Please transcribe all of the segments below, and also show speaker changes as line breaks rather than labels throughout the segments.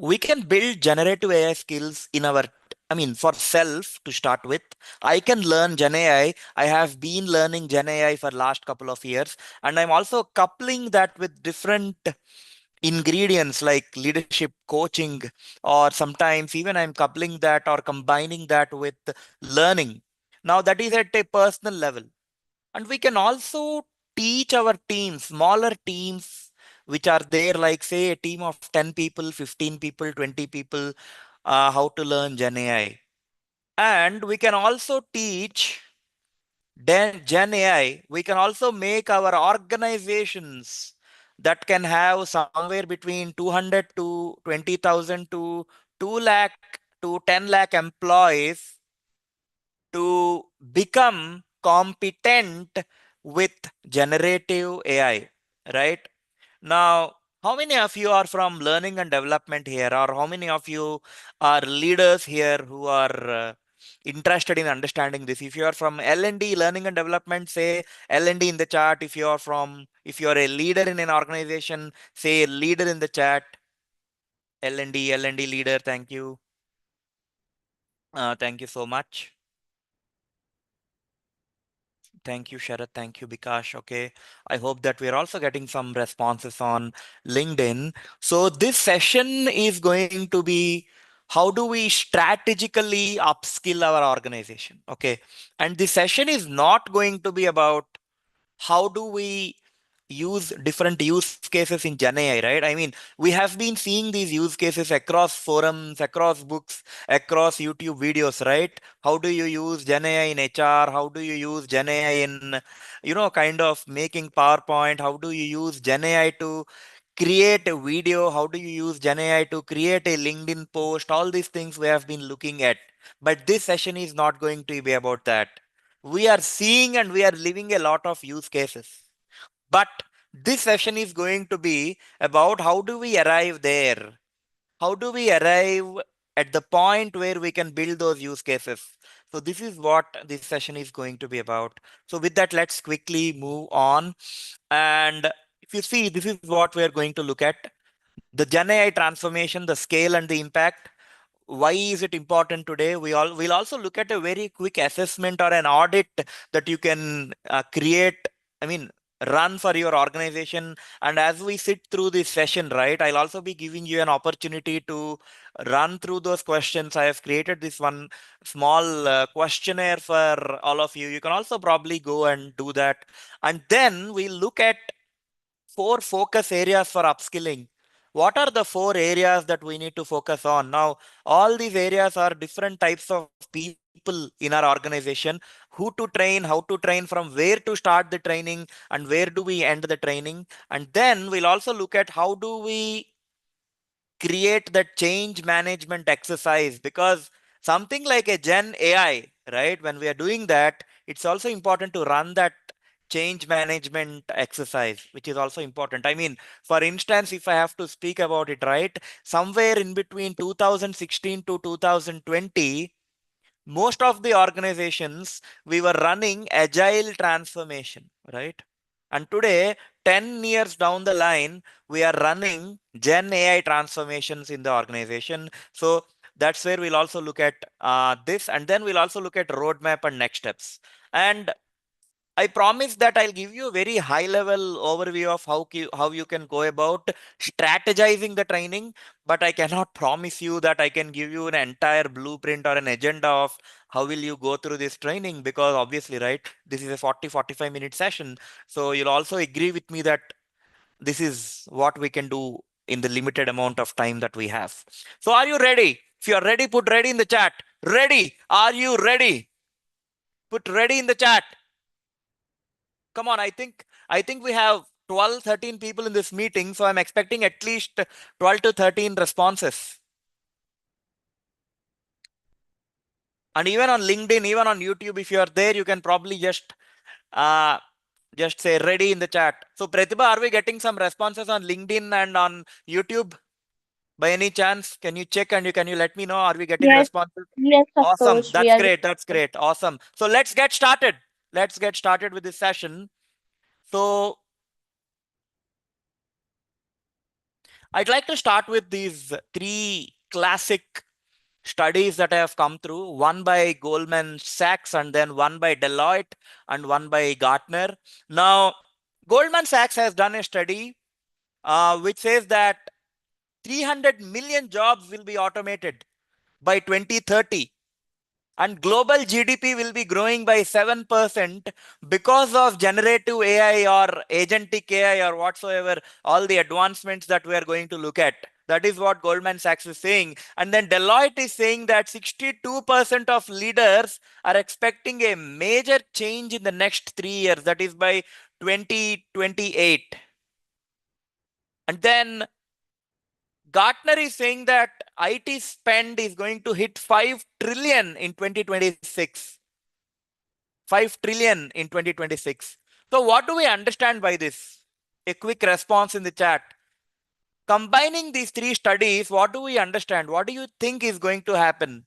we can build generative AI skills in our, for self to start with. I can learn Gen AI. I have been learning Gen AI for last couple of years, and I'm also coupling that with different ingredients like leadership coaching, or sometimes even I'm coupling that or combining that with learning. Now that is at a personal level. And we can also teach our teams, smaller teams, which are there, like say a team of 10 people, 15 people, 20 people, how to learn Gen AI. And we can also teach Gen AI. We can also make our organizations that can have somewhere between 200 to 20,000 to 2 lakh to 10 lakh employees to become competent with generative AI, right? Now, how many of you are from learning and development here, or how many of you are leaders here who are interested in understanding this? If you are from L&D, learning and development, say L&D in the chat. If you are a leader in an organization, say leader in the chat. L&D leader, thank you. Thank you so much. Thank you, Sharat. Thank you, Bikash. Okay. I hope that we're also getting some responses on LinkedIn. So this session is going to be how do we strategically upskill our organization? Okay. And this session is not going to be about how do we use different use cases in Gen AI, right? We have been seeing these use cases across forums, across books, across YouTube videos, right? How do you use Gen AI in HR? How do you use Gen AI in, kind of making PowerPoint? How do you use Gen AI to create a video? How do you use Gen AI to create a LinkedIn post? All these things we have been looking at. But this session is not going to be about that. We are seeing and we are living a lot of use cases. But this session is going to be about how do we arrive there? How do we arrive at the point where we can build those use cases? So this is what this session is going to be about. So with that, let's quickly move on. And if you see, this is what we're going to look at. The Gen AI transformation, the scale and the impact. Why is it important today? We'll also look at a very quick assessment or an audit that you can create, I mean, run for your organization. And as we sit through this session, right, I'll also be giving you an opportunity to run through those questions. I have created this one small questionnaire for all of you. You can also probably go and do that. And then we'll look at 4 focus areas for upskilling. What are the 4 areas that we need to focus on? Now, all these areas are different types of people in our organization. Who to train, how to train, from where to start the training, and where do we end the training. And then we'll also look at how do we create that change management exercise, because something like a Gen AI, right? When we are doing that, it's also important to run that change management exercise, which is also important. For instance, if I have to speak about it, right? Somewhere in between 2016 to 2020, most of the organizations, we were running agile transformation, right? And today, 10 years down the line, we are running Gen AI transformations in the organization. So that's where we'll also look at this, and then we'll also look at roadmap and next steps. And I promise that I'll give you a very high level overview of how you can go about strategizing the training, but I cannot promise you that I can give you an entire blueprint or an agenda of how will you go through this training, because obviously, right, this is a 45 minute session. So you'll also agree with me that this is what we can do in the limited amount of time that we have. So are you ready? If you are ready, put ready in the chat. Ready? Are you ready? Put ready in the chat. Come on, I think we have 12, 13 people in this meeting, so I'm expecting at least 12 to 13 responses. And even on LinkedIn, even on YouTube, if you are there, you can probably just say ready in the chat. So Pratibha, are we getting some responses on LinkedIn and on YouTube by any chance? Can you check and can you let me know? Are we getting
Yes,
responses?
yes, of
Awesome.
course, we
That's
are.
great. That's great. Awesome. So let's get started. Let's get started with this session. So I'd like to start with these three classic studies that I have come through, one by Goldman Sachs and then one by Deloitte and one by Gartner. Now, Goldman Sachs has done a study which says that 300 million jobs will be automated by 2030 and global GDP will be growing by 7% because of generative AI or agentic AI or whatsoever, all the advancements that we are going to look at. That is what Goldman Sachs is saying. And then Deloitte is saying that 62% of leaders are expecting a major change in the next 3 years, that is by 2028. And then Gartner is saying that IT spend is going to hit 5 trillion in 2026. 5 trillion in 2026. So what do we understand by this? A quick response in the chat. Combining these three studies, what do we understand? What do you think is going to happen?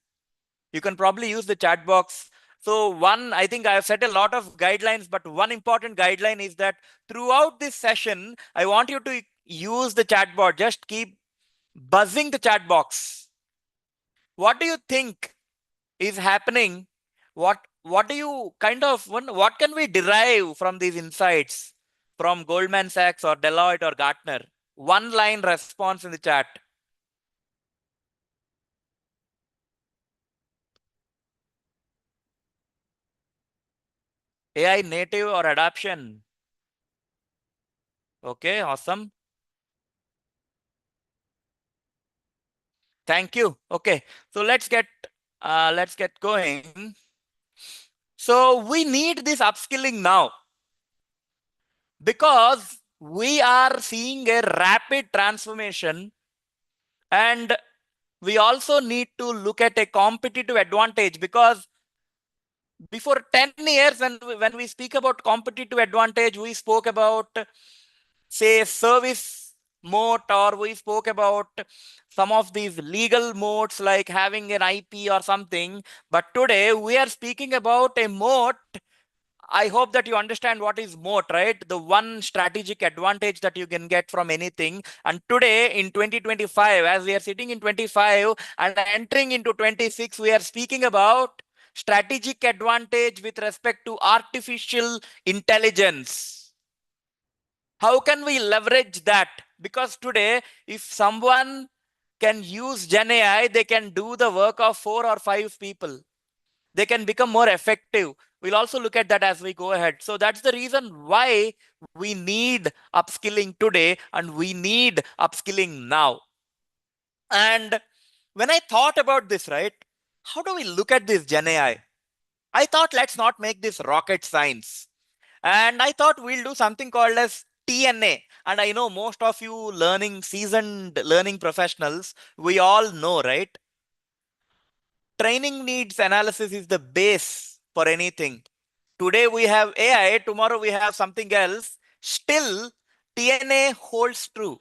You can probably use the chat box. So one, I think I have set a lot of guidelines, but one important guideline is that throughout this session, I want you to use the chat box. Just keep buzzing the chat box. What do you think is happening? What do you what can we derive from these insights from Goldman Sachs or Deloitte or Gartner? One line response in the chat. AI native or adoption? Okay, awesome. Thank you. Okay, so let's get going. So we need this upskilling now because we are seeing a rapid transformation, and we also need to look at a competitive advantage because before 10 years, when we speak about competitive advantage, we spoke about, say, service moat, or we spoke about some of these legal moats like having an IP or something. But today we are speaking about a moat. I hope that you understand what is moat, right? The one strategic advantage that you can get from anything. And today in 2025, as we are sitting in 25 and entering into 26, we are speaking about strategic advantage with respect to artificial intelligence. How can we leverage that? Because today, if someone can use Gen AI, they can do the work of 4 or 5 people. They can become more effective. We'll also look at that as we go ahead. So that's the reason why we need upskilling today and we need upskilling now. And when I thought about this, right, how do we look at this Gen AI? I thought, let's not make this rocket science. And I thought we'll do something called as TNA. And I know most of you seasoned learning professionals, we all know, right? Training needs analysis is the base for anything. Today we have AI, tomorrow we have something else. Still, TNA holds true,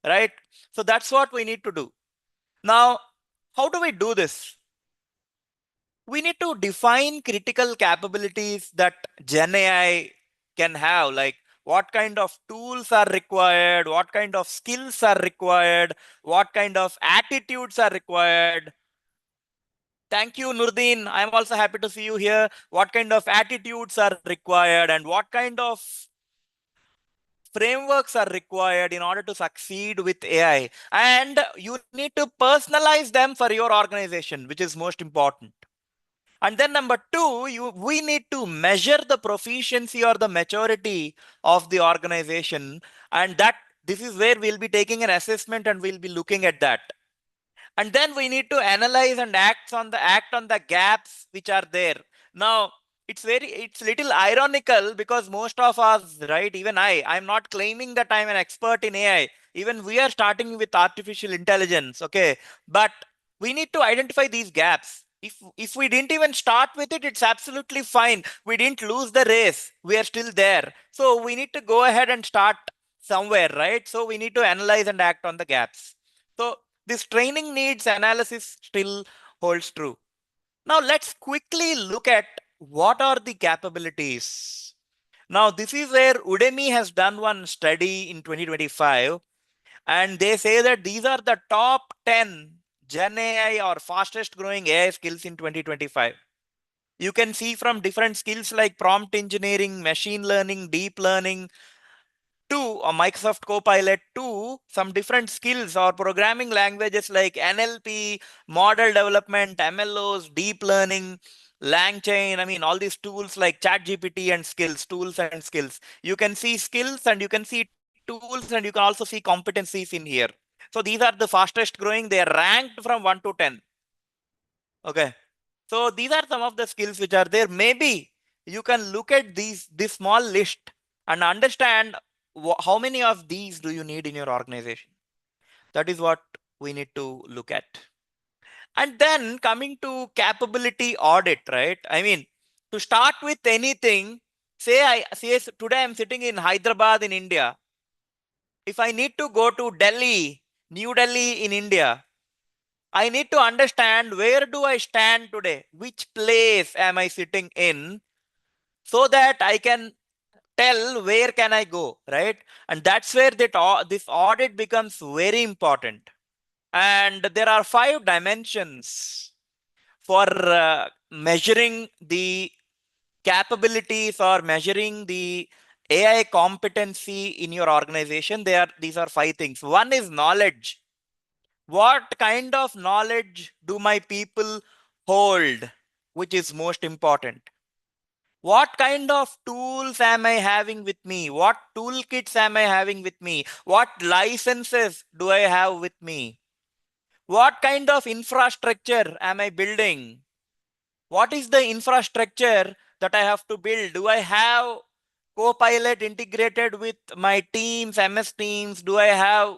right? So that's what we need to do. Now, how do we do this? We need to define critical capabilities that Gen AI can have, like what kind of tools are required, what kind of skills are required, what kind of attitudes are required. Thank you, Nurdin. I'm also happy to see you here. What kind of attitudes are required and what kind of frameworks are required in order to succeed with AI. And you need to personalize them for your organization, which is most important. And then number two, we need to measure the proficiency or the maturity of the organization. And this is where we'll be taking an assessment and we'll be looking at that. And then we need to analyze and act on the gaps which are there. Now, it's little ironical because most of us, right, even I'm not claiming that I'm an expert in AI. Even we are starting with artificial intelligence, okay? But we need to identify these gaps. If we didn't even start with it, it's absolutely fine. We didn't lose the race. We are still there. So we need to go ahead and start somewhere, right? So we need to analyze and act on the gaps. So this training needs analysis still holds true. Now let's quickly look at what are the capabilities. Now this is where Udemy has done one study in 2025, And they say that these are the top 10 Gen AI or fastest growing AI skills in 2025. You can see from different skills like prompt engineering, machine learning, deep learning, to or Microsoft Copilot to some different skills or programming languages like NLP, model development, MLOs, deep learning, LangChain. I mean, all these tools like ChatGPT and skills, tools and skills. You can see skills and you can see tools and you can also see competencies in here. So these are the fastest growing. They are ranked from 1 to 10. Okay. So these are some of the skills which are there. Maybe you can look at this small list and understand how many of these do you need in your organization. That is what we need to look at. And then coming to capability audit, right? I mean, to start with anything, say today I'm sitting in Hyderabad in India. If I need to go to Delhi, New Delhi in India, I need to understand where do I stand today? Which place am I sitting in so that I can tell where can I go, right? And that's where this audit becomes very important. And there are 5 dimensions for measuring the capabilities or measuring the AI competency in your organization. These are 5 things. One is knowledge. What kind of knowledge do my people hold, which is most important? What kind of tools am I having with me? What toolkits am I having with me? What licenses do I have with me? What kind of infrastructure am I building? What is the infrastructure that I have to build? Do I have Copilot integrated with my teams, MS Teams? Do I have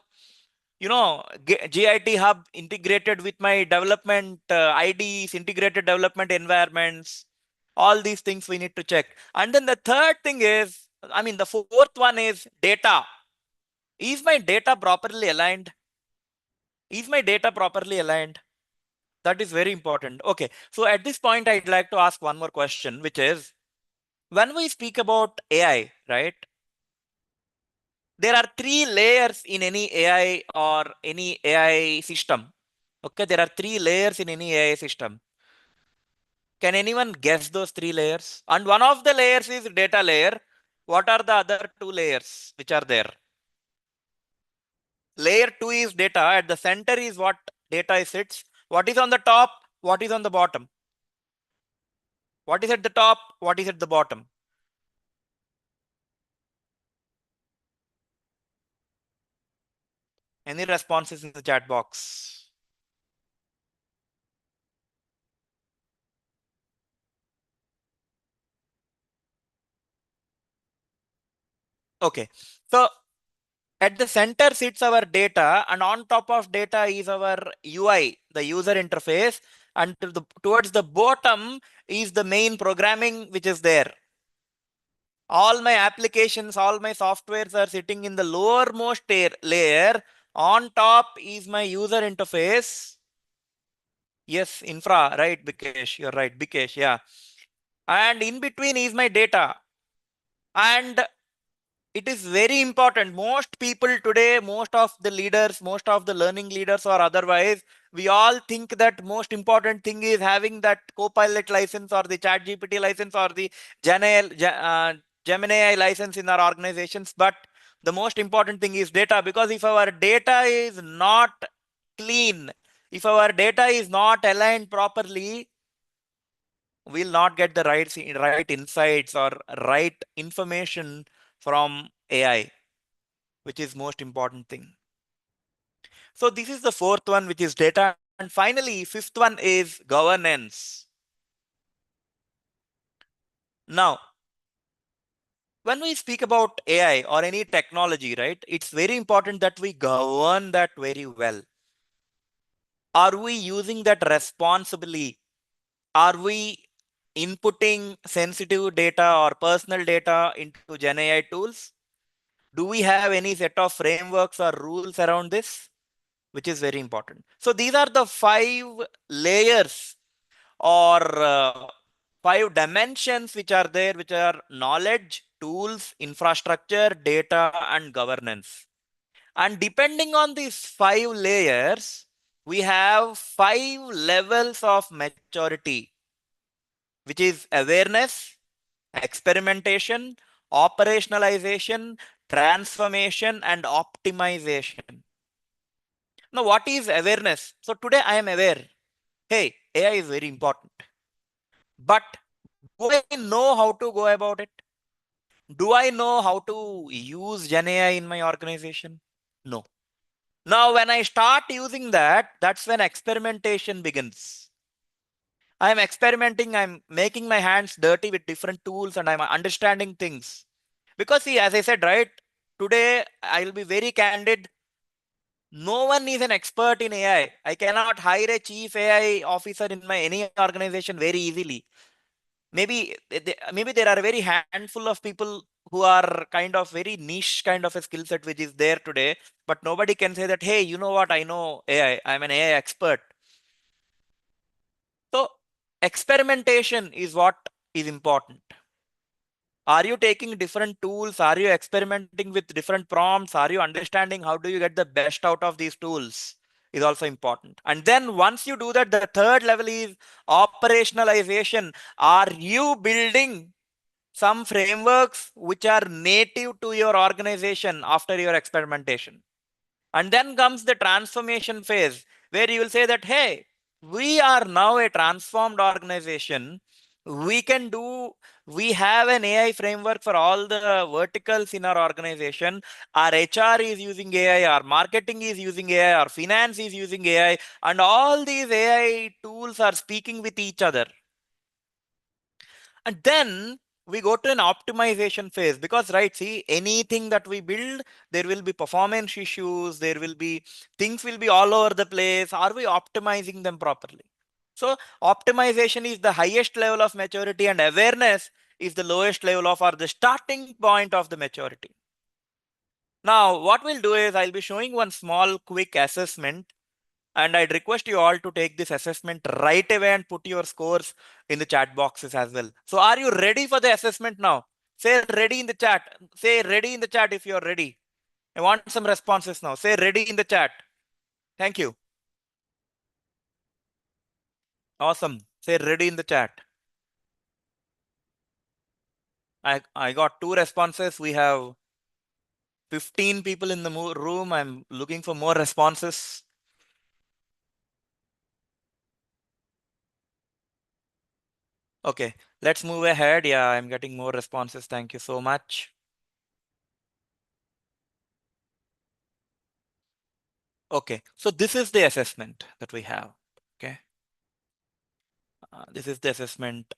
GIT Hub integrated with my development IDs, integrated development environments? All these things we need to check. And then the third thing is, I mean, the fourth one is data. Is my data properly aligned? Is my data properly aligned? That is very important. Okay. So at this point, I'd like to ask one more question, which is when we speak about AI, right? There are 3 layers in any AI or any AI system. Okay, there are 3 layers in any AI system. Can anyone guess those 3 layers? And one of the layers is data layer. What are the other 2 layers which are there? Layer 2 is data. At the center is what data sits. What is on the top? What is on the bottom? What is at the top? What is at the bottom? Any responses in the chat box? Okay. So at the center sits our data, and on top of data is our UI, the user interface, and towards the bottom is the main programming which is there. All my applications, all my softwares are sitting in the lowermost layer. On top is my user interface. Yes, infra, right, Bikesh? You're right, Bikesh, yeah. And in between is my data. And it is very important. Most people today, most of the leaders, most of the learning leaders or otherwise, we all think that most important thing is having that Copilot license or the ChatGPT license or the Gemini AI license in our organizations. But the most important thing is data, because if our data is not clean, if our data is not aligned properly, we'll not get the right insights or right information from AI, which is most important thing. So this is the fourth one, which is data. And finally, fifth one is governance. Now, when we speak about AI or any technology, right, it's very important that we govern that very well. Are we using that responsibly? Are we inputting sensitive data or personal data into Gen AI tools? Do we have any set of frameworks or rules around this? Which is very important. So these are the 5 layers or 5 dimensions which are there, which are knowledge, tools, infrastructure, data, and governance. And depending on these 5 layers, we have 5 levels of maturity, which is awareness, experimentation, operationalization, transformation, and optimization. Now, what is awareness? So today I am aware. Hey, AI is very important. But do I know how to go about it? Do I know how to use Gen AI in my organization? No. Now, when I start using that, that's when experimentation begins. I'm experimenting, I'm making my hands dirty with different tools, and I'm understanding things. Because, see, as I said, right, today I'll be very candid. No one is an expert in AI. I cannot hire a chief AI officer in my any organization very easily. Maybe there are a very handful of people who are kind of very niche kind of a skill set which is there today, but nobody can say that, hey, you know what, I know AI, I'm an AI expert. So experimentation is what is important. Are you taking different tools? Are you experimenting with different prompts? Are you understanding how do you get the best out of these tools? Is also important. And then once you do that, the third level is operationalization. Are you building some frameworks which are native to your organization after your experimentation? And then comes the transformation phase where you will say that, hey, we are now a transformed organization. We can do, we have an AI framework for all the verticals in our organization. Our HR is using AI, our marketing is using AI, our finance is using AI, and all these AI tools are speaking with each other. And then we go to an optimization phase because, right, see, anything that we build, there will be performance issues, there will be things will be all over the place. Are we optimizing them properly? So optimization is the highest level of maturity, and awareness is the lowest level of, or the starting point of the maturity. Now, what we'll do is I'll be showing one small quick assessment, and I'd request you all to take this assessment right away and put your scores in the chat boxes as well. So are you ready for the assessment now? Say ready in the chat. Say ready in the chat if you're ready. I want some responses now. Say ready in the chat. Thank you. Awesome. Say ready in the chat. I got 2 responses. We have 15 people in the room. I'm looking for more responses. Okay, let's move ahead. Yeah, I'm getting more responses. Thank you so much. Okay, so this is the assessment that we have. Okay, this is the assessment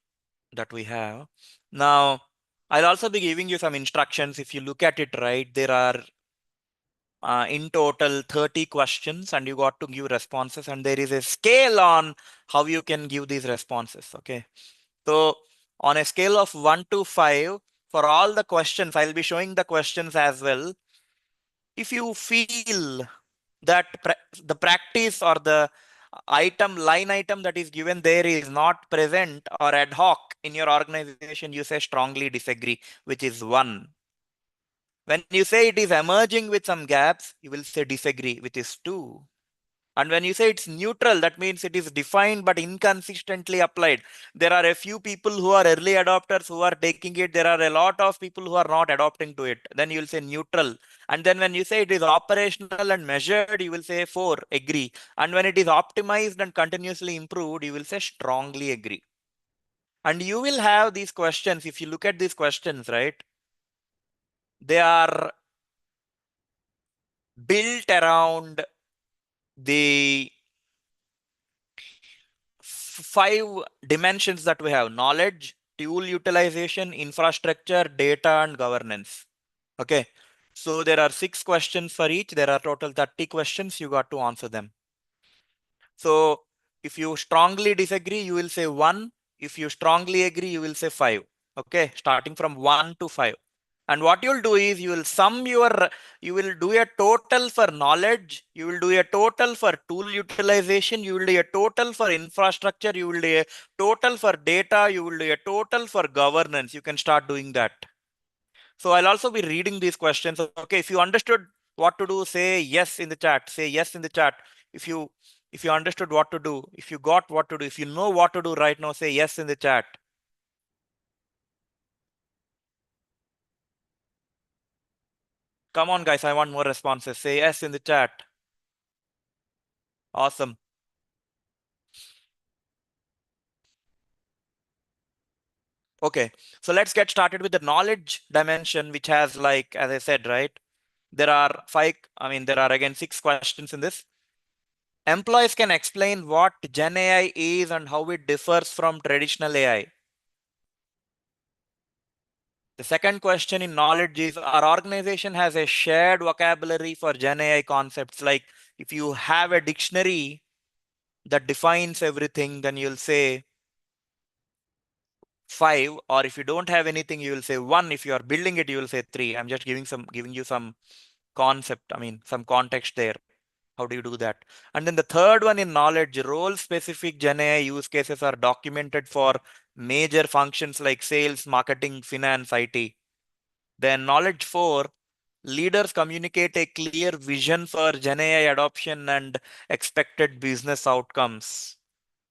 that we have. Now, I'll also be giving you some instructions. If you look at it right, there are in total 30 questions and you got to give responses, and there is a scale on how you can give these responses. Okay, so on a scale of 1 to 5, for all the questions, I'll be showing the questions as well. If you feel that the practice or the line item that is given there is not present or ad hoc in your organization, you say strongly disagree, which is 1. When you say it is emerging with some gaps, you will say disagree, which is 2. And when you say it's neutral, that means it is defined but inconsistently applied. There are a few people who are early adopters who are taking it. There are a lot of people who are not adopting to it. Then you will say neutral. And then when you say it is operational and measured, you will say 4, agree. And when it is optimized and continuously improved, you will say strongly agree. And you will have these questions. If you look at these questions, right, they are built around the 5 dimensions that we have: knowledge, tool utilization, infrastructure, data, and governance. Okay. So there are 6 questions for each. There are total 30 questions. You got to answer them. So if you strongly disagree, you will say 1. If you strongly agree, you will say 5. Okay. Starting from 1 to 5. And what you'll do is you will do a total for knowledge, you will do a total for tool utilization, you will do a total for infrastructure, you will do a total for data, you will do a total for governance. You can start doing that. So I'll also be reading these questions. Okay, if you understood what to do, say yes in the chat. Say yes in the chat. If you if you understood what to do, if you got what to do, if you know what to do right now, say yes in the chat. Come on, guys, I want more responses. Say yes in the chat. Awesome. Okay, so let's get started with the knowledge dimension, which has, like, as I said, right? There are five, I mean, there are again 6 questions in this. Employees can explain what Gen AI is and how it differs from traditional AI. The second question in knowledge is, our organization has a shared vocabulary for Gen AI concepts. Like, if you have a dictionary that defines everything, then you'll say five, or if you don't have anything, you will say one. If you are building it, you will say three. I'm just giving you some concept, I mean, some context there. How do you do that? And then the third one in knowledge, role specific Gen AI use cases are documented for major functions like sales, marketing, finance, IT. Then knowledge four, leaders communicate a clear vision for Gen AI adoption and expected business outcomes.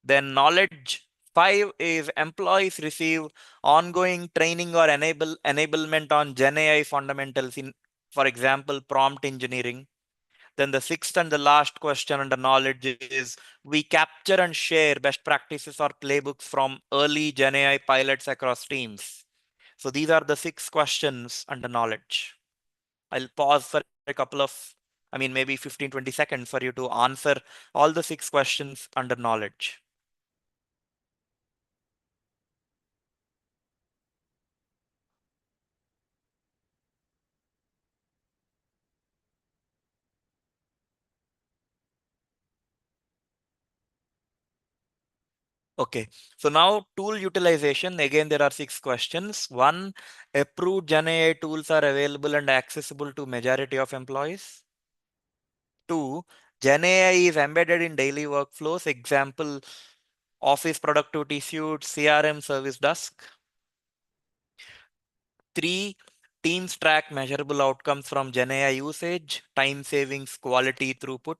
Then knowledge five is employees receive ongoing training or enablement on Gen AI fundamentals in, for example, prompt engineering. Then the sixth and the last question under knowledge is, we capture and share best practices or playbooks from early Gen AI pilots across teams. So these are the 6 questions under knowledge. I'll pause for a couple of, I mean, maybe 15, 20 seconds for you to answer all the 6 questions under knowledge. Okay, so now tool utilization. Again, there are 6 questions. One, approved Gen AI tools are available and accessible to majority of employees. Two, Gen AI is embedded in daily workflows. Example, Office productivity suite, CRM service desk. Three, teams track measurable outcomes from Gen AI usage, time savings, quality, throughput.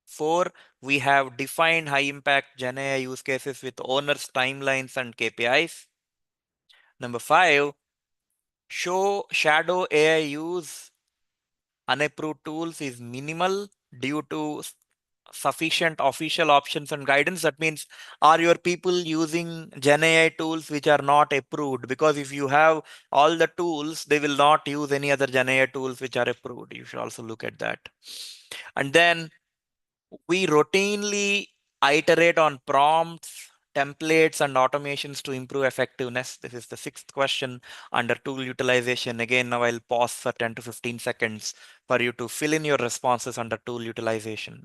Four, we have defined high impact Gen AI use cases with owners, timelines, and KPIs. Number five, show shadow AI use unapproved tools is minimal due to sufficient official options and guidance. That means, are your people using Gen AI tools which are not approved? Because if you have all the tools, they will not use any other Gen AI tools which are approved. You should also look at that. And then we routinely iterate on prompts, templates, and automations to improve effectiveness. This is the 6th question under tool utilization. Again, now I'll pause for 10 to 15 seconds for you to fill in your responses under tool utilization.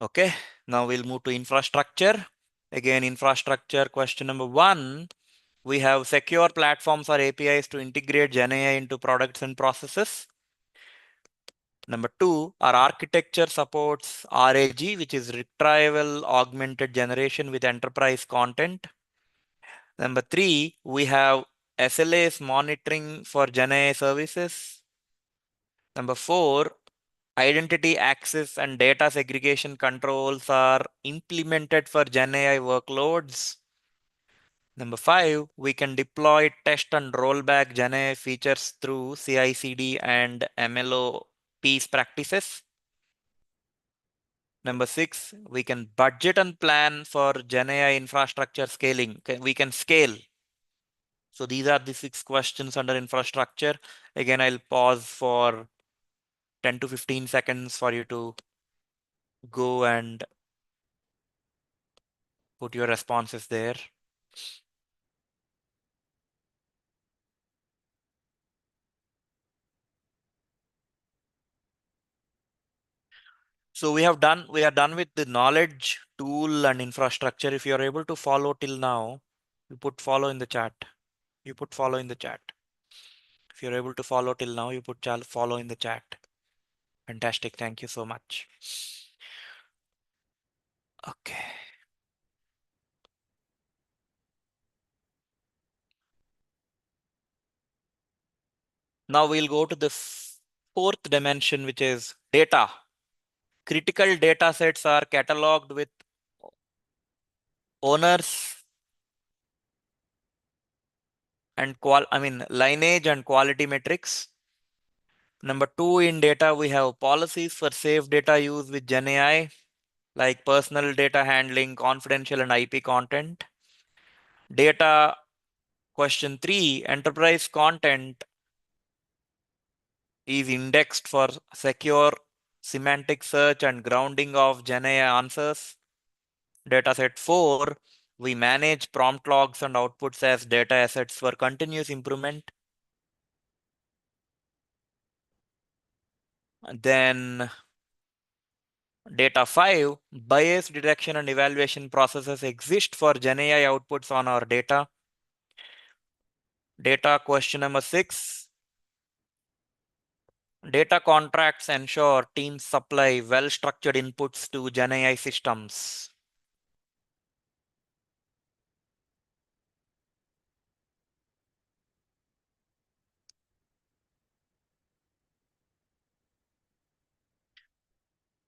Okay, now we'll move to infrastructure. Again, infrastructure question number one. We have secure platforms or APIs to integrate Gen AI into products and processes. Number two, our architecture supports RAG, which is retrieval augmented generation with enterprise content. Number three, we have SLAs monitoring for Gen AI services. Number four, identity access and data segregation controls are implemented for Gen AI workloads. Number five, we can deploy, test, and roll back Gen AI features through CI/CD and MLO peace practices. Number six, we can budget and plan for Gen AI infrastructure scaling. We can scale. So these are the 6 questions under infrastructure. Again, I'll pause for 10 to 15 seconds for you to go and put your responses there. So we are done with the knowledge, tool, and infrastructure. If you are able to follow till now, you put follow in the chat. You put follow in the chat. If you're able to follow till now, you put follow in the chat. Fantastic. Thank you so much. Okay. Now we'll go to the fourth dimension, which is data. Critical data sets are cataloged with owners and lineage and quality metrics. Number two, in data, we have policies for safe data use with GenAI, like personal data handling, confidential and IP content. Data question three, enterprise content is indexed for secure semantic search and grounding of GenAI answers. Dataset 4, we manage prompt logs and outputs as data assets for continuous improvement. Then data 5, bias detection and evaluation processes exist for GenAI outputs on our data. Data question number 6, data contracts ensure teams supply well-structured inputs to GenAI systems.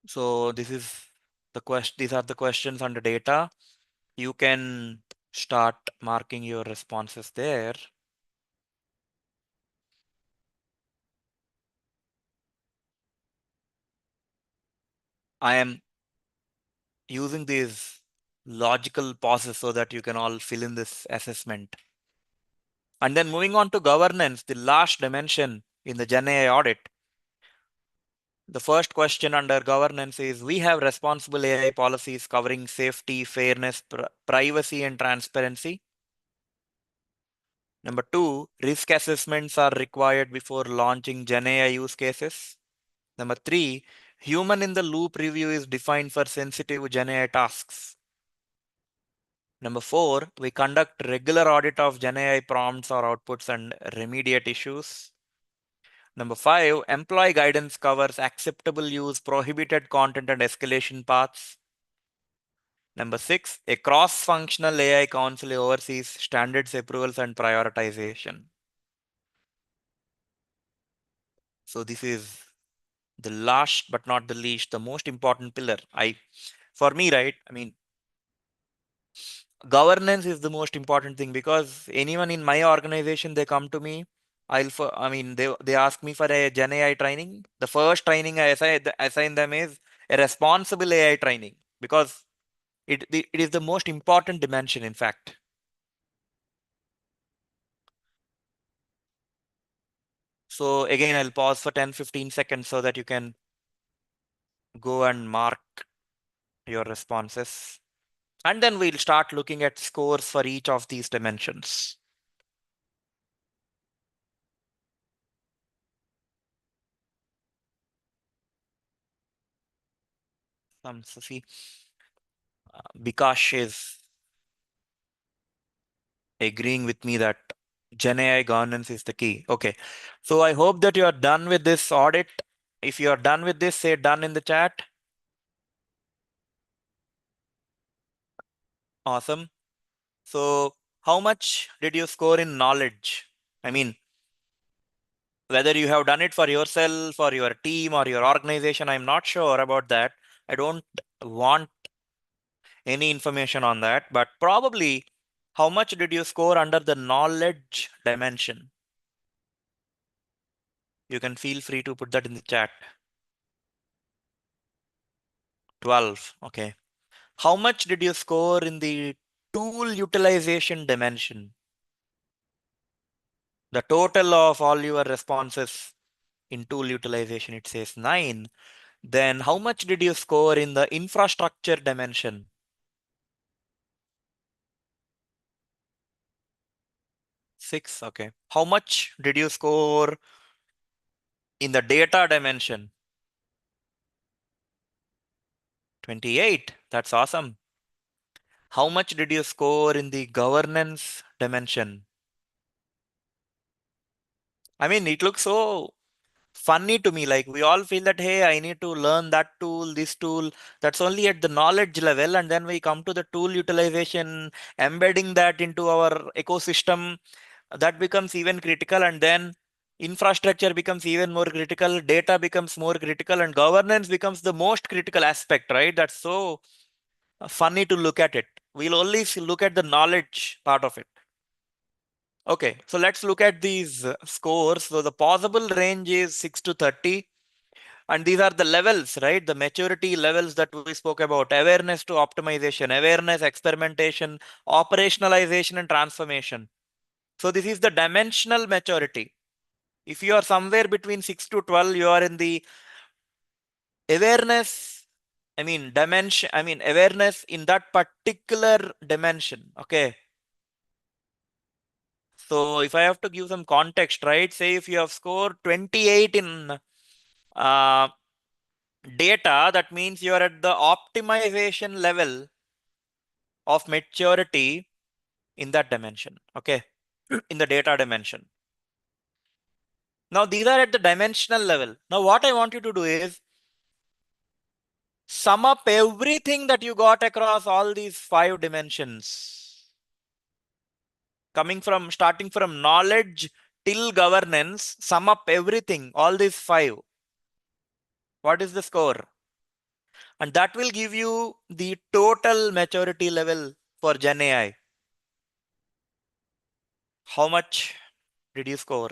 So these are the questions on the data. You can start marking your responses there. I am using these logical pauses so that you can all fill in this assessment. And then moving on to governance, the last dimension in the GenAI audit. The first question under governance is, we have responsible AI policies covering safety, fairness, privacy, and transparency. Number two, risk assessments are required before launching GenAI use cases. Number three, human in the loop review is defined for sensitive GenAI tasks. Number four, we conduct regular audit of GenAI prompts or outputs and remediate issues. Number five, employee guidance covers acceptable use, prohibited content, and escalation paths. Number six, a cross-functional AI council oversees standards approvals and prioritization. So this is the last but not the least, the most important pillar. For me, right? Governance is the most important thing, because anyone in my organization, they come to me, they ask me for a Gen AI training. The first training I assign them is a responsible AI training, because it is the most important dimension, in fact. So again, I'll pause for 10-15 seconds so that you can go and mark your responses. And then we'll start looking at scores for each of these dimensions. So see, Bikash is agreeing with me that Gen AI governance is the key. Okay. So I hope that you are done with this audit. If you are done with this, say done in the chat. Awesome. So how much did you score in knowledge? I mean, whether you have done it for yourself or your team or your organization, I'm not sure about that. I don't want any information on that, but probably how much did you score under the knowledge dimension? You can feel free to put that in the chat. 12. Okay. How much did you score in the tool utilization dimension? The total of all your responses in tool utilization, it says 9. Then how much did you score in the infrastructure dimension? 6. Okay. How much did you score in the data dimension? 28. That's awesome. How much did you score in the governance dimension? I mean, it looks so funny to me. Like we all feel that, hey, I need to learn that tool, this tool. That's only at the knowledge level. And then we come to the tool utilization, embedding that into our ecosystem. That becomes even critical. And then infrastructure becomes even more critical. Data becomes more critical. And governance becomes the most critical aspect, right? That's so funny to look at it. We'll only look at the knowledge part of it. Okay, so let's look at these scores. So the possible range is 6 to 30. And these are the levels, right? The maturity levels that we spoke about: awareness to optimization, awareness, experimentation, operationalization, and transformation. So this is the dimensional maturity. If you are somewhere between 6 to 12, you are in the awareness, dimension, awareness in that particular dimension. Okay. So if I have to give some context, right? Say if you have scored 28 in uh, data, that means you are at the optimization level of maturity in that dimension. Okay. In the data dimension. Now these are at the dimensional level. Now what I want you to do is sum up everything that you got across all these five dimensions. Starting from knowledge till governance, sum up everything, all these five. What is the score? And that will give you the total maturity level for Gen AI. How much did you score?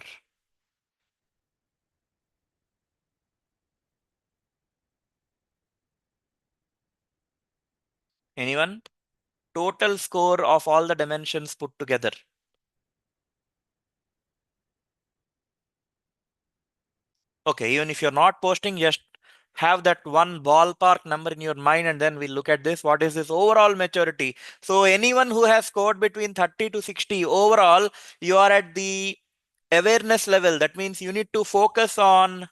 Anyone? Total score of all the dimensions put together. Okay, even if you're not posting, just have that one ballpark number in your mind, and then we'll look at this. What is this overall maturity? So anyone who has scored between 30 to 60 overall, you are at the awareness level. That means you need to focus on,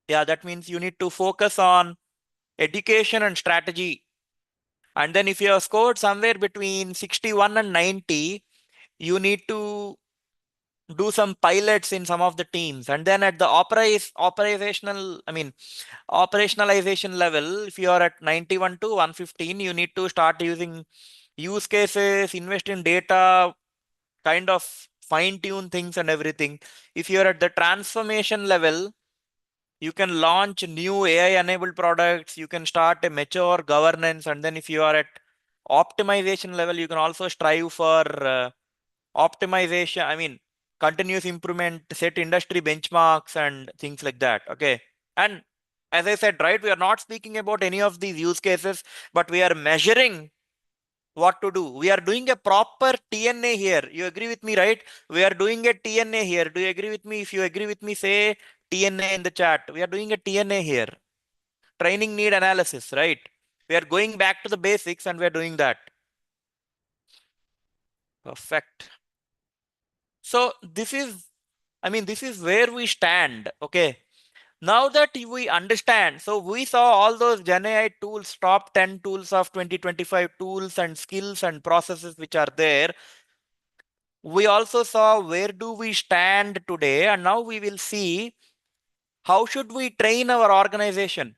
yeah, that means you need to focus on education and strategy. And then if you have scored somewhere between 61 and 90, you need to do some pilots in some of the teams. And then at the operationalization level, if you are at 91 to 115, you need to start using use cases, invest in data, kind of fine tune things and everything. If you're at the transformation level, you can launch new AI enabled products, you can start a mature governance. And then if you are at optimization level, you can also strive for optimization, continuous improvement, set industry benchmarks and things like that. Okay. And as I said, right, we are not speaking about any of these use cases, but we are measuring what to do. We are doing a proper TNA here. You agree with me, right? We are doing a TNA here. Do you agree with me? If you agree with me, say TNA in the chat. We are doing a TNA here. Training need analysis, right? We are going back to the basics and we are doing that. Perfect. So this is where we stand. Okay. Now that we understand, so we saw all those Gen AI tools, top 10 tools of 2025 tools and skills and processes which are there. We also saw where do we stand today, and now we will see how should we train our organization?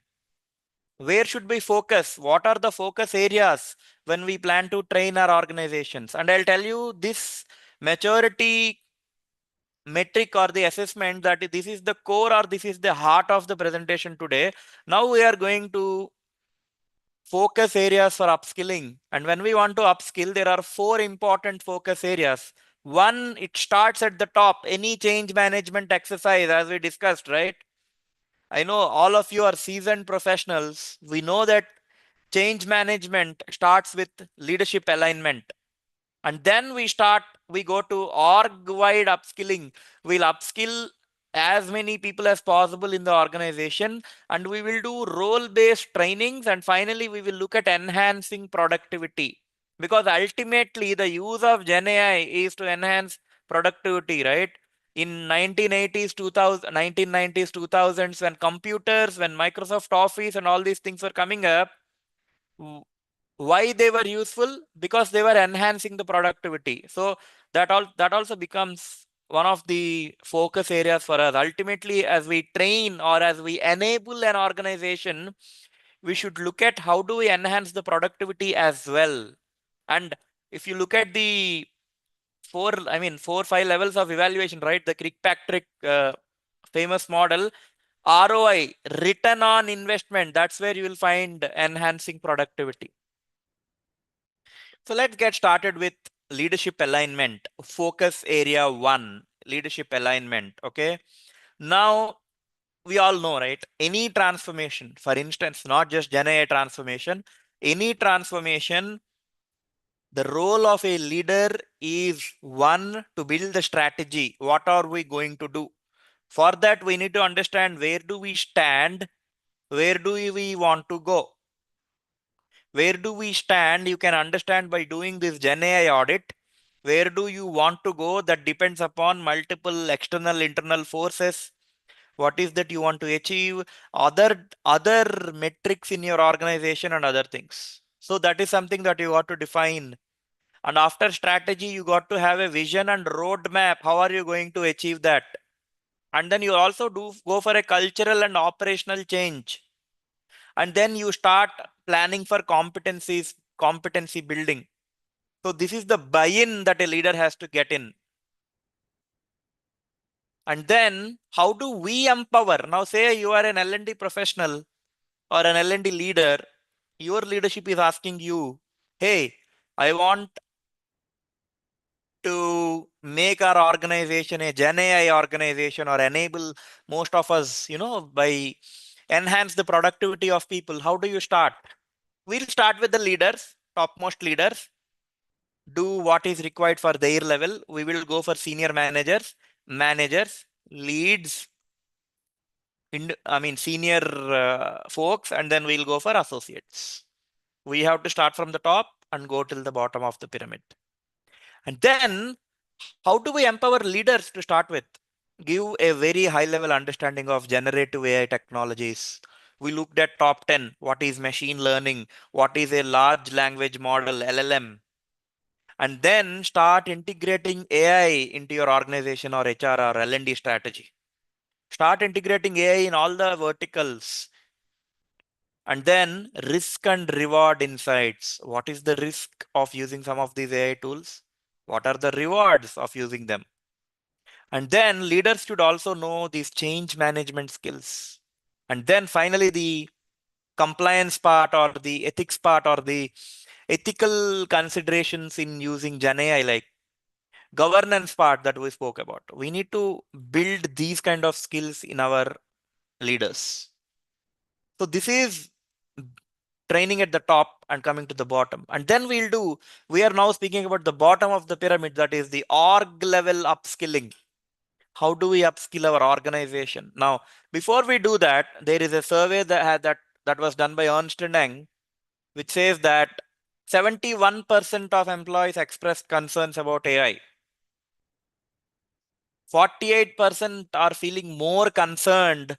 Where should we focus? What are the focus areas when we plan to train our organizations? And I'll tell you this maturity metric or the assessment, that this is the core or this is the heart of the presentation today. Now we are going to focus areas for upskilling. And when we want to upskill, there are four important focus areas. One, it starts at the top, any change management exercise, as we discussed, right? I know all of you are seasoned professionals. We know that change management starts with leadership alignment. And then we go to org-wide upskilling. We'll upskill as many people as possible in the organization, and we will do role-based trainings. And finally, we will look at enhancing productivity. Because ultimately, the use of Gen AI is to enhance productivity, right? In 1980s, 2000, 1990s, 2000s, when computers, when Microsoft Office and all these things were coming up, why they were useful? Because they were enhancing the productivity. So that also becomes one of the focus areas for us. Ultimately, as we train or as we enable an organization, we should look at how do we enhance the productivity as well. And if you look at the four, 5 levels of evaluation, right? The Kirkpatrick famous model, ROI, return on investment, that's where you will find enhancing productivity. So let's get started with leadership alignment. Focus area one, leadership alignment. Okay. Now, we all know, right? Any transformation, for instance, not just Gen AI transformation, any transformation, the role of a leader is one, to build the strategy. What are we going to do? For that, we need to understand where do we stand? Where do we want to go? Where do we stand? You can understand by doing this Gen AI audit. Where do you want to go? That depends upon multiple external, internal forces. What is that you want to achieve? Other metrics in your organization and other things. So that is something that you got to define. And after strategy, you got to have a vision and roadmap. How are you going to achieve that? And then you also do go for a cultural and operational change. And then you start planning for competency building. So this is the buy-in that a leader has to get in. And then how do we empower? Now say you are an L&D professional or an L&D leader, your leadership is asking you, hey, I want to make our organization a Gen AI organization or enable most of us, by enhance the productivity of people. How do you start? We'll start with the leaders, topmost leaders, do what is required for their level. We will go for senior managers, leads, senior folks, and then we'll go for associates. We have to start from the top and go till the bottom of the pyramid. And then how do we empower leaders to start with? Give a very high level understanding of generative AI technologies. We looked at top 10. What is machine learning? What is a large language model, LLM? And then start integrating AI into your organization or HR or L&D strategy. Start integrating AI in all the verticals. And then risk and reward insights. What is the risk of using some of these AI tools? What are the rewards of using them? And then leaders should also know these change management skills. And then finally, the compliance part or the ethics part or the ethical considerations in using Gen AI, like governance part that we spoke about. We need to build these kind of skills in our leaders. So this is training at the top and coming to the bottom. And then we are now speaking about the bottom of the pyramid, that is the org level upskilling. How do we upskill our organization? Now, before we do that, there is a survey that was done by Ernst and Young, which says that 71% of employees expressed concerns about AI. 48% are feeling more concerned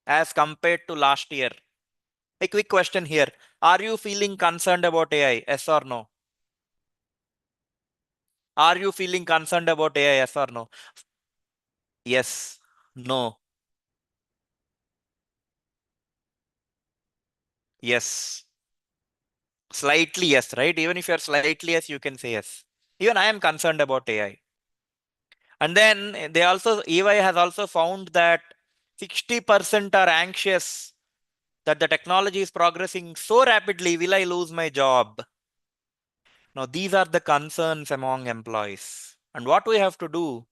as compared to last year. A quick question here. Are you feeling concerned about AI? Yes or no? Are you feeling concerned about AI? Yes or no? Yes. No. Yes. Slightly yes, right? Even if you're slightly yes, you can say yes. Even I am concerned about AI. And then EY has also found that 60% are anxious that the technology is progressing so rapidly. Will I lose my job? Now, these are the concerns among employees. And what we have to do,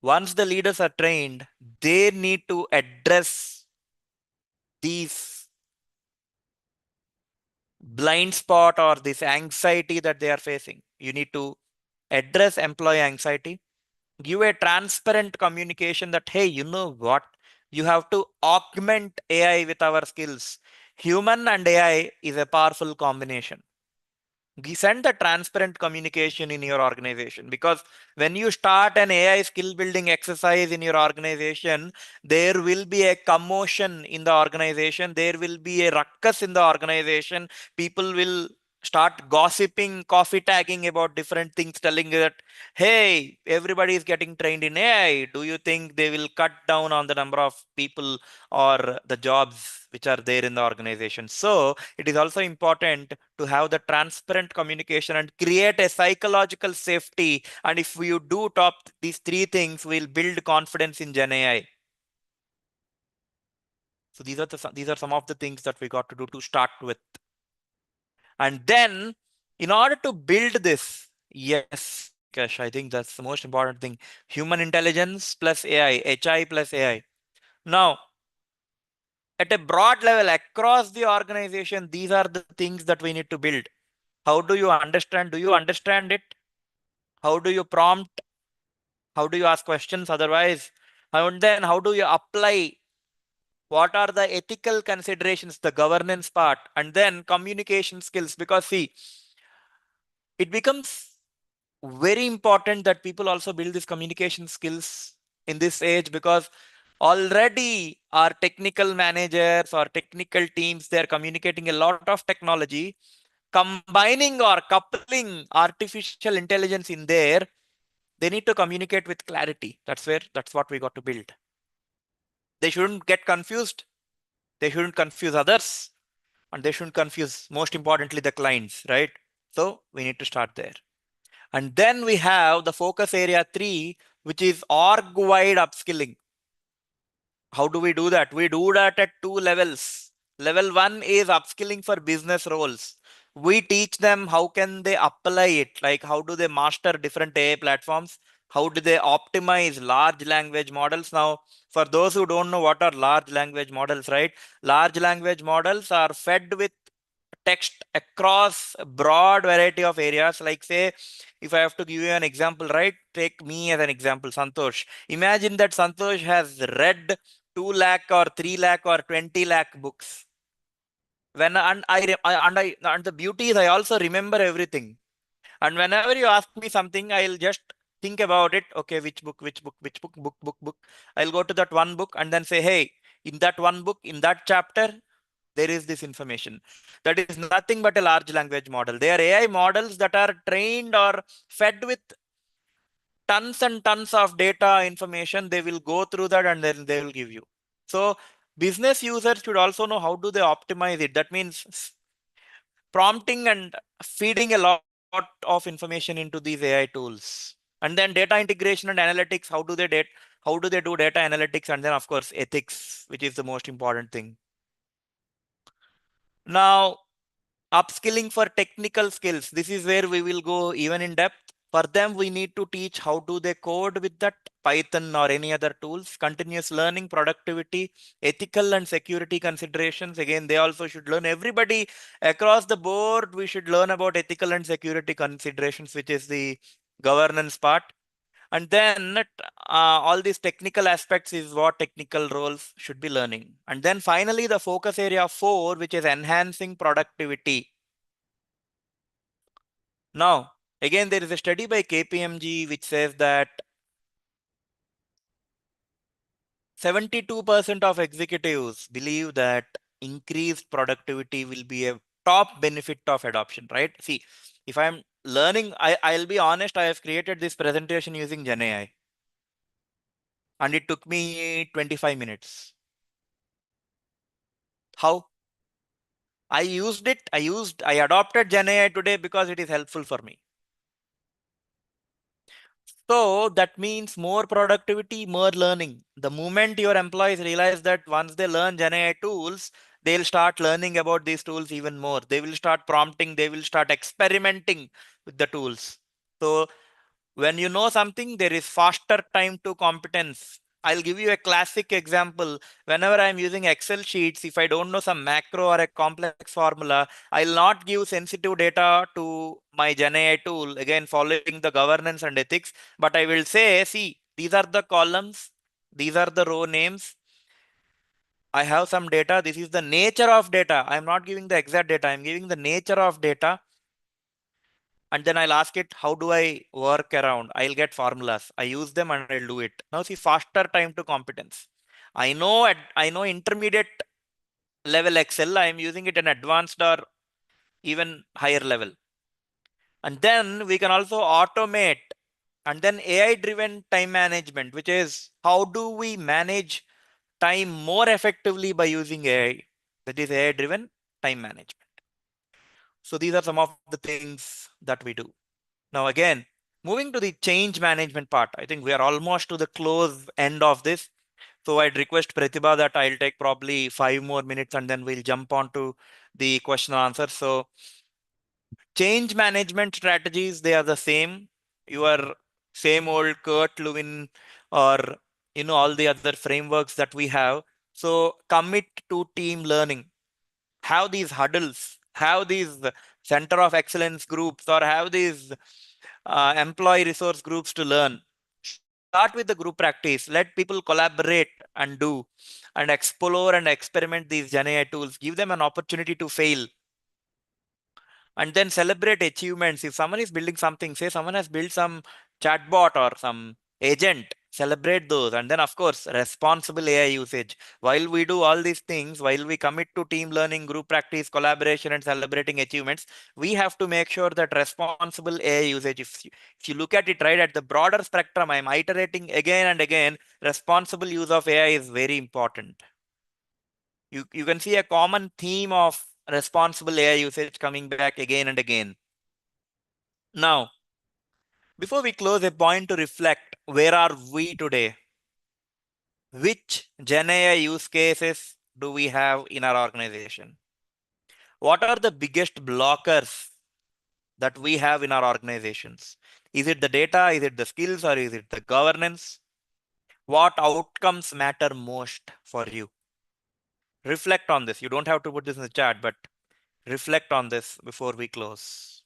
once the leaders are trained, they need to address these blind spot or this anxiety that they are facing. You need to address employee anxiety, give a transparent communication that, hey, you know what? You have to augment AI with our skills. Human and AI is a powerful combination. Send the transparent communication in your organization, because when you start an AI skill building exercise in your organization, there will be a commotion in the organization. There will be a ruckus in the organization. People will start gossiping, coffee tagging about different things, telling that, hey, everybody is getting trained in AI. Do you think they will cut down on the number of people or the jobs which are there in the organization? So it is also important to have the transparent communication and create a psychological safety. And if you do top these three things, we'll build confidence in Gen AI. So these are some of the things that we got to do to start with. And then, in order to build this, yes, Cash, I think that's the most important thing. Human intelligence plus AI, HI plus AI. Now, at a broad level across the organization, these are the things that we need to build. How do you understand? Do you understand it? How do you prompt? How do you ask questions otherwise? And then how do you apply? What are the ethical considerations, the governance part, and then communication skills? Because see, it becomes very important that people also build these communication skills in this age, because already our technical managers or technical teams, they're communicating a lot of technology. Combining or coupling artificial intelligence in there, they need to communicate with clarity. That's what we got to build. They shouldn't get confused. They shouldn't confuse others, and they shouldn't confuse, most importantly, the clients, right? So we need to start there. And then we have the focus area 3, which is org-wide upskilling. How do we do that? We do that at 2 levels. Level 1 is upskilling for business roles. We teach them how can they apply it, like how do they master different AI platforms? How do they optimize large language models? Now, for those who don't know what are large language models, right? Large language models are fed with text across a broad variety of areas. Like say, if I have to give you an example, right? Take me as an example, Santosh. Imagine that Santosh has read 2 lakh or 3 lakh or 20 lakh books. When and the beauty is I also remember everything. And whenever you ask me something, I'll just think about it. Okay, which book. I'll go to that one book and then say, hey, in that one book, in that chapter, there is this information. That is nothing but a large language model. They are AI models that are trained or fed with tons and tons of data information. They will go through that and then they will give you. So business users should also know how do they optimize it. That means prompting and feeding a lot of information into these AI tools. And then data integration and analytics, how do they do data analytics? And then of course ethics, which is the most important thing. Now, upskilling for technical skills. This is where we will go even in depth. For them, we need to teach how do they code with that Python or any other tools, continuous learning, productivity, ethical and security considerations. Again, they also should learn. Everybody across the board, we should learn about ethical and security considerations, which is the governance part. And then all these technical aspects is what technical roles should be learning. And then finally, the focus area 4, which is enhancing productivity. Now, again, there is a study by KPMG which says that 72% of executives believe that increased productivity will be a top benefit of adoption, right? See, if I'm learning, I'll be honest, I have created this presentation using Gen AI and it took me 25 minutes. How? I adopted Gen AI today because it is helpful for me. So that means more productivity, more learning. The moment your employees realize that once they learn Gen AI tools, they'll start learning about these tools even more. They will start prompting, they will start experimenting with the tools. So when you know something, there is faster time to competence. I'll give you a classic example. Whenever I'm using Excel sheets, if I don't know some macro or a complex formula, I'll not give sensitive data to my Gen AI tool, again, following the governance and ethics, but I will say, see, these are the columns, these are the row names. I have some data. This is the nature of data. I'm not giving the exact data. I'm giving the nature of data. And then I'll ask it, how do I work around? I'll get formulas. I use them and I'll do it. Now see, faster time to competence. I know intermediate level Excel. I'm using it in advanced or even higher level. And then we can also automate, and then AI driven time management, which is how do we manage time more effectively by using AI. That is AI driven time management. So these are some of the things that we do. Now, again, moving to the change management part, I think we are almost to the close end of this. So I'd request Pratibha that I'll take probably 5 more minutes and then we'll jump on to the question and answer. So change management strategies, they are the same. Your same old Kurt Lewin or all the other frameworks that we have. So commit to team learning. Have these huddles, have these center of excellence groups, or have these employee resource groups to learn. Start with the group practice. Let people collaborate and do and explore and experiment these Gen AI tools. Give them an opportunity to fail and then celebrate achievements. If someone is building something, say someone has built some chatbot or some agent, celebrate those. And then, of course, responsible AI usage. While we do all these things, while we commit to team learning, group practice, collaboration, and celebrating achievements, we have to make sure that responsible AI usage, if you look at it right at the broader spectrum, I'm iterating again and again, responsible use of AI is very important. You can see a common theme of responsible AI usage coming back again and again. Now, before we close, a point to reflect, where are we today? Which Gen AI use cases do we have in our organization? What are the biggest blockers that we have in our organizations? Is it the data? Is it the skills? Or is it the governance? What outcomes matter most for you? Reflect on this. You don't have to put this in the chat, but reflect on this before we close.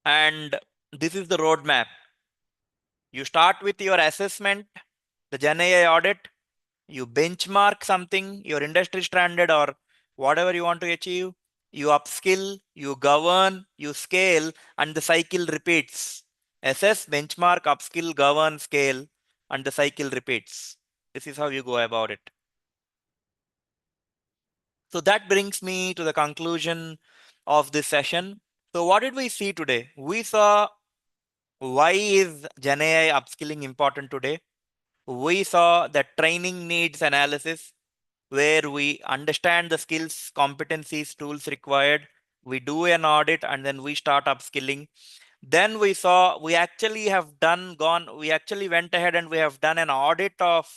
And this is the roadmap. You start with your assessment, the Gen AI audit, you benchmark something, your industry standard or whatever you want to achieve, you upskill, you govern, you scale, and the cycle repeats. Assess, benchmark, upskill, govern, scale, and the cycle repeats. This is how you go about it. So that brings me to the conclusion of this session. So what did we see today? We saw why is Gen AI upskilling important today? We saw that training needs analysis, where we understand the skills, competencies, tools required. We do an audit and then we start upskilling. Then we saw we actually we actually went ahead and we have done an audit of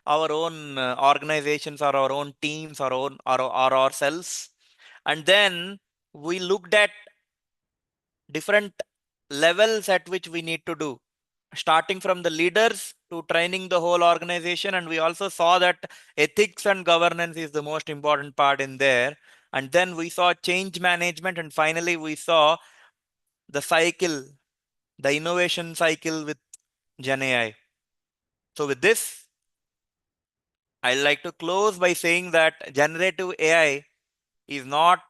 our own organizations or our own teams or ourselves. And then we looked at different levels at which we need to do, starting from the leaders to training the whole organization. And we also saw that ethics and governance is the most important part in there. And then we saw change management. And finally, we saw the cycle, the innovation cycle with Gen AI. So with this, I'd like to close by saying that generative AI is not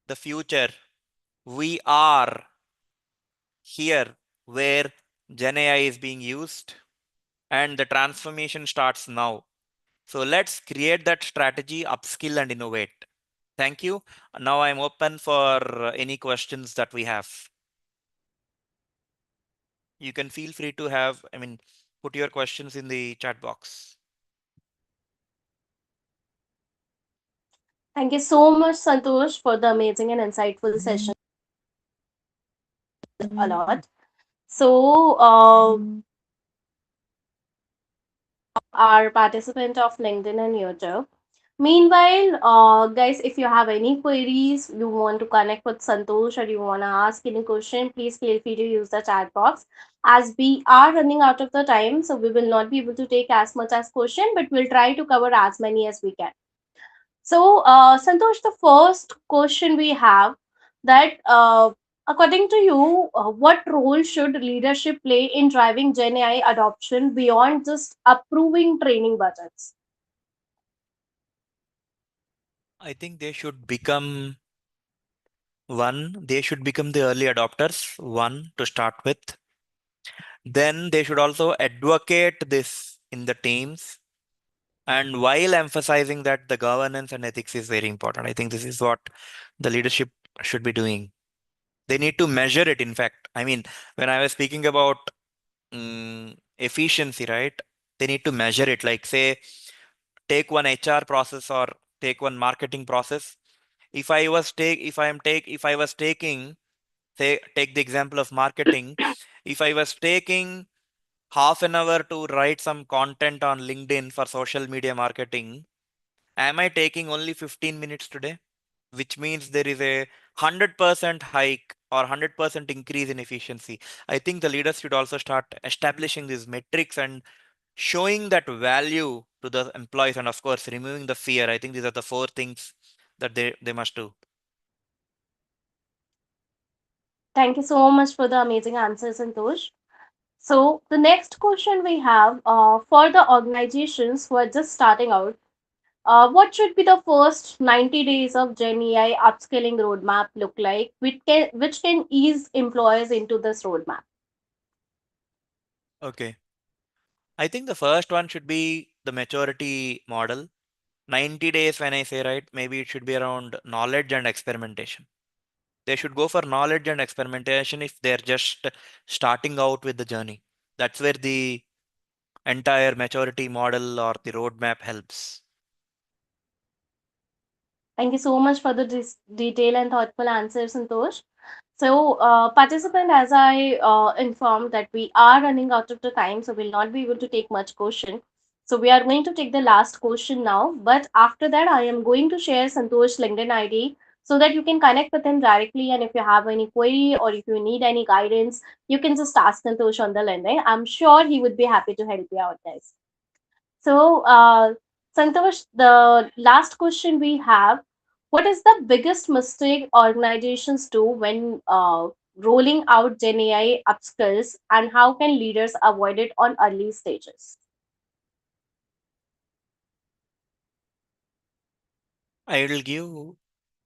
the future. We are here where Gen AI is being used, and the transformation starts now. So let's create that strategy, upskill, and innovate. Thank you. Now I'm open for any questions that we have. You can feel free to put your questions in the chat box.
Thank you so much, Santosh, for the amazing and insightful session. A lot. So, our participant of LinkedIn and YouTube. Meanwhile, guys, if you have any queries, you want to connect with Santosh or you want to ask any question, please feel free to use the chat box. As we are running out of the time, so we will not be able to take as much as question, but we'll try to cover as many as we can. So, Santosh, the first question we have that according to you, what role should leadership play in driving Gen AI adoption beyond just approving training budgets?
I think they should become the early adopters, one to start with. Then they should also advocate this in the teams. And while emphasizing that the governance and ethics is very important, I think this is what the leadership should be doing. They need to measure it, in fact. I mean, when I was speaking about efficiency, right? They need to measure it. Like, say, take one HR process or take one marketing process. If I was taking, say, take the example of marketing. If I was taking half an hour to write some content on LinkedIn for social media marketing, am I taking only 15 minutes today? Which means there is a 100% hike or 100% increase in efficiency. I think the leaders should also start establishing these metrics and showing that value to the employees, and of course removing the fear. I think these are the four things that they must do.
Thank you so much for the amazing answers, Santosh. So the next question we have for the organizations who are just starting out, what should be the first 90 days of Gen AI upskilling roadmap look like, which can ease employers into this roadmap?
Okay. I think the first one should be the maturity model. 90 days, when I say, right, maybe it should be around knowledge and experimentation. They should go for knowledge and experimentation if they're just starting out with the journey. That's where the entire maturity model or the roadmap helps.
Thank you so much for the detailed and thoughtful answers, Santosh. So, participant, as I informed that we are running out of the time, so we'll not be able to take much question. So we are going to take the last question now. But after that, I am going to share Santosh LinkedIn ID so that you can connect with him directly. And if you have any query or if you need any guidance, you can just ask Santosh on the LinkedIn. I'm sure he would be happy to help you out, guys. So, Santosh, the last question we have, what is the biggest mistake organizations do when rolling out Gen AI upskills, and how can leaders avoid it on early stages?
I will give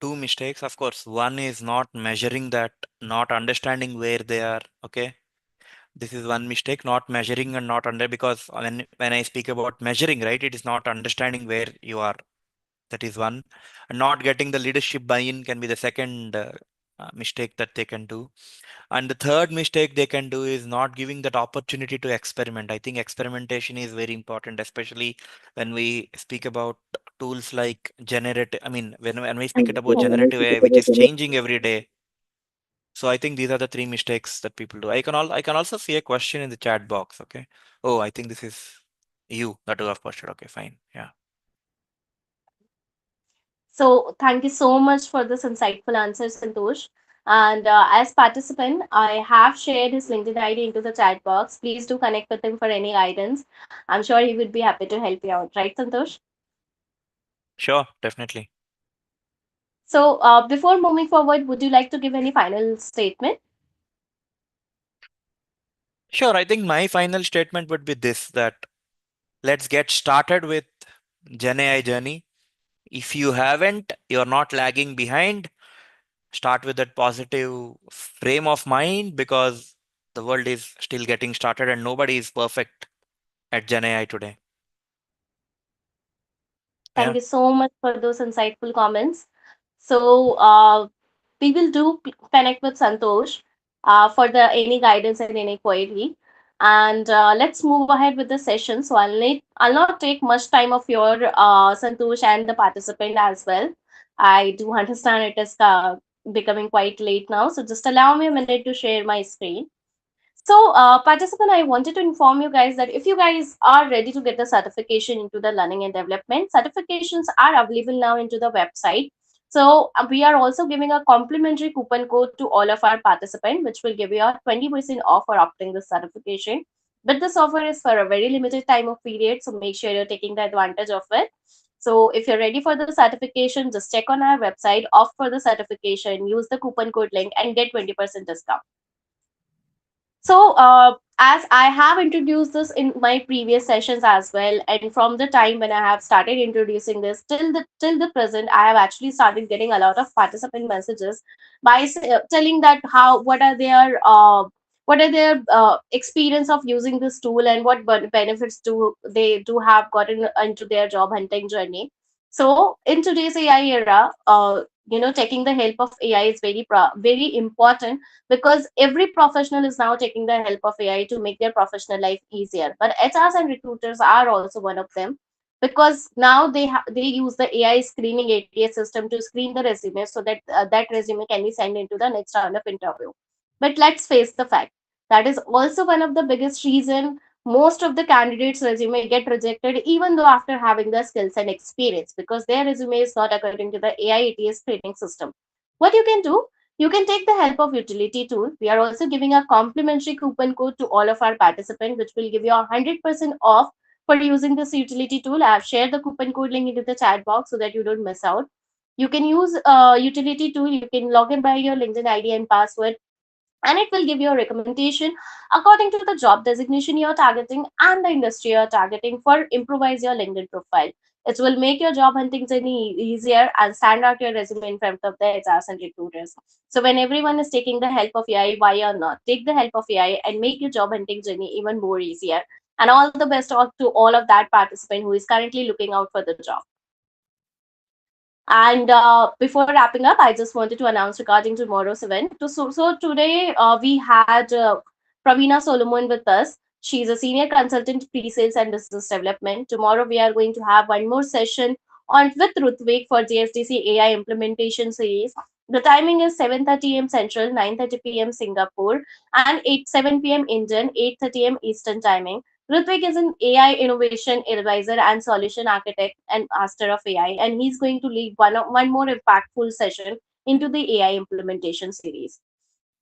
two mistakes. Of course, one is not measuring that, not understanding where they are. Okay. This is one mistake, not measuring and not under, because when I speak about measuring, right, it is not understanding where you are. That is one. And not getting the leadership buy-in can be the second mistake that they can do. And the third mistake they can do is not giving that opportunity to experiment. I think experimentation is very important, especially when we speak about tools like generative. I mean, when we speak about generative AI, which is changing every day. So I think these are the three mistakes that people do. I can also see a question in the chat box. Okay. Oh, I think this is you that you have posted. Okay, fine. Yeah.
So, thank you so much for this insightful answer, Santosh. And as participant, I have shared his LinkedIn ID into the chat box. Please do connect with him for any guidance. I'm sure he would be happy to help you out, right, Santosh?
Sure, definitely.
So, before moving forward, would you like to give any final statement?
Sure. I think my final statement would be this, that let's get started with Gen AI journey. If you haven't, you're not lagging behind. Start with that positive frame of mind, because the world is still getting started and nobody is perfect at Gen AI today.
Thank
Yeah.
you so much for those insightful comments. So, we will connect with Santosh for the any guidance and any query. And let's move ahead with the session. So I'll not take much time of your Santosh and the participant as well. I do understand it is becoming quite late now. So just allow me a minute to share my screen. So, participant, I wanted to inform you guys that if you guys are ready to get the certification into the learning and development, certifications are available now into the website. So, we are also giving a complimentary coupon code to all of our participants, which will give you a 20% off for opting the certification. But this offer is for a very limited time of period, so make sure you're taking the advantage of it. So, if you're ready for the certification, just check on our website, opt for the certification, use the coupon code link, and get 20% discount. So, as I have introduced this in my previous sessions as well, and from the time when I have started introducing this till the present, I have actually started getting a lot of participant messages by telling that how what are their what are their experience of using this tool, and what benefits do they do have gotten into their job hunting journey. So in today's AI era, taking the help of AI is very important, because every professional is now taking the help of AI to make their professional life easier. But HRs and recruiters are also one of them, because now they use the AI screening ATS system to screen the resume, so that that resume can be sent into the next round of interview. But let's face the fact, that is also one of the biggest reason most of the candidates resume get rejected, even though after having the skills and experience, because their resume is not according to the AI ATS screening system. What you can do, you can take the help of utility tool. We are also giving a complimentary coupon code to all of our participants, which will give you 100% off for using this utility tool. I have shared the coupon code link into the chat box so that you don't miss out. You can use utility tool. You can log in by your LinkedIn ID and password, and it will give you a recommendation according to the job designation you're targeting and the industry you're targeting for improvise your LinkedIn profile. It will make your job hunting journey easier and stand out your resume in front of the HRs and recruiters. So when everyone is taking the help of AI, why or not? Take the help of AI and make your job hunting journey even more easier. And all the best to all of that participant who is currently looking out for the job. And before wrapping up, I just wanted to announce regarding tomorrow's event. So today we had Pravina Solomon with us. She's a senior consultant pre-sales and business development. Tomorrow we are going to have one more session on with Rutvik for GSDC AI implementation series. The timing is 7:30 a.m. Central, 9:30 p.m. Singapore, and 7 p.m. Indian, 8:30 a.m. Eastern timing. Ritvik is an AI innovation advisor and solution architect and master of AI, and he's going to lead one more impactful session into the AI implementation series.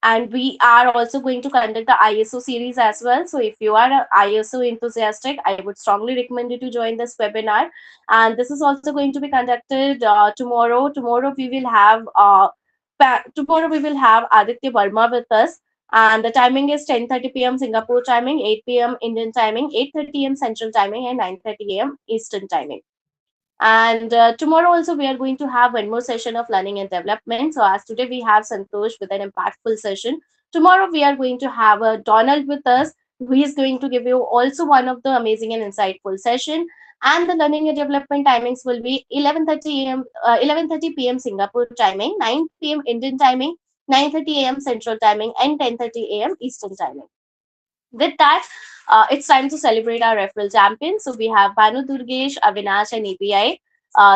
And we are also going to conduct the ISO series as well. So if you are an ISO enthusiastic, I would strongly recommend you to join this webinar. And this is also going to be conducted tomorrow. Tomorrow we will have Aditya Verma with us, and the timing is 10:30 p.m. Singapore timing, 8 p.m. Indian timing, 8:30 a.m. Central timing, and 9:30 a.m. Eastern timing. And tomorrow also we are going to have one more session of learning and development. So as today we have Santosh with an impactful session, tomorrow we are going to have Donald with us, who is going to give you also one of the amazing and insightful session. And the learning and development timings will be 11:30 a.m. 11:30 p.m. Singapore timing, 9 p.m. Indian timing, 9:30 a.m. Central timing, and 10:30 a.m. Eastern timing. With that, it's time to celebrate our referral champions. So we have Banu Durgesh, Avinash, and API.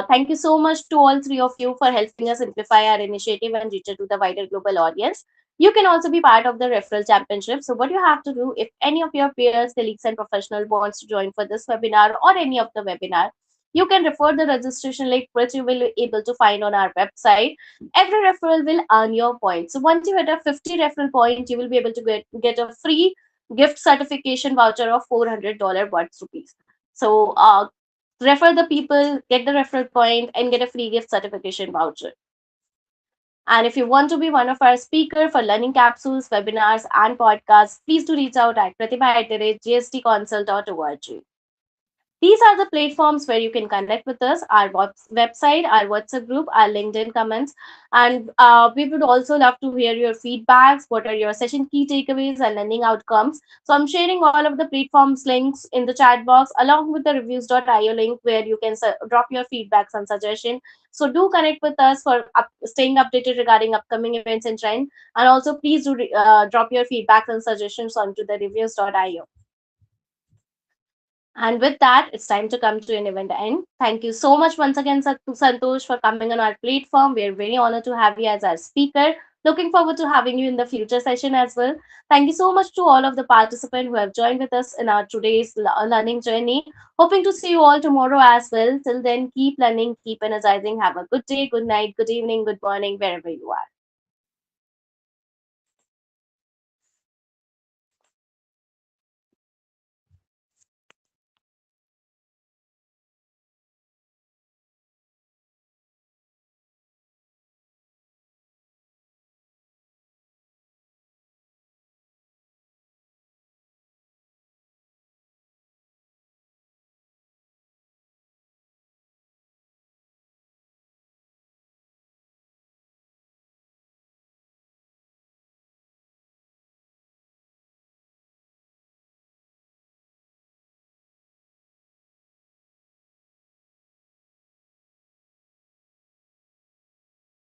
Thank you so much to all three of you for helping us simplify our initiative and reach it to the wider global audience. You can also be part of the referral championship. So what you have to do, if any of your peers, colleagues, and professional wants to join for this webinar or any of the webinar, you can refer the registration link, which you will be able to find on our website. Every referral will earn your points. So once you hit a 50 referral point, you will be able to get a free gift certification voucher of $400 worth rupees. So refer the people, get the referral point, and get a free gift certification voucher. And if you want to be one of our speaker for learning capsules, webinars, and podcasts, please do reach out at pratibha@gsdconsult.org. These are the platforms where you can connect with us, our website, our WhatsApp group, our LinkedIn comments. And we would also love to hear your feedbacks. What are your session key takeaways and learning outcomes? So I'm sharing all of the platforms links in the chat box, along with the reviews.io link, where you can drop your feedbacks and suggestion. So do connect with us for staying updated regarding upcoming events and trend. And also please do drop your feedbacks and suggestions onto the reviews.io. And with that, it's time to come to an event end. Thank you so much once again, Santosh, for coming on our platform. We're very honored to have you as our speaker. Looking forward to having you in the future session as well. Thank you so much to all of the participants who have joined with us in our today's learning journey. Hoping to see you all tomorrow as well. Till then, keep learning, keep energizing. Have a good day, good night, good evening, good morning, wherever you are.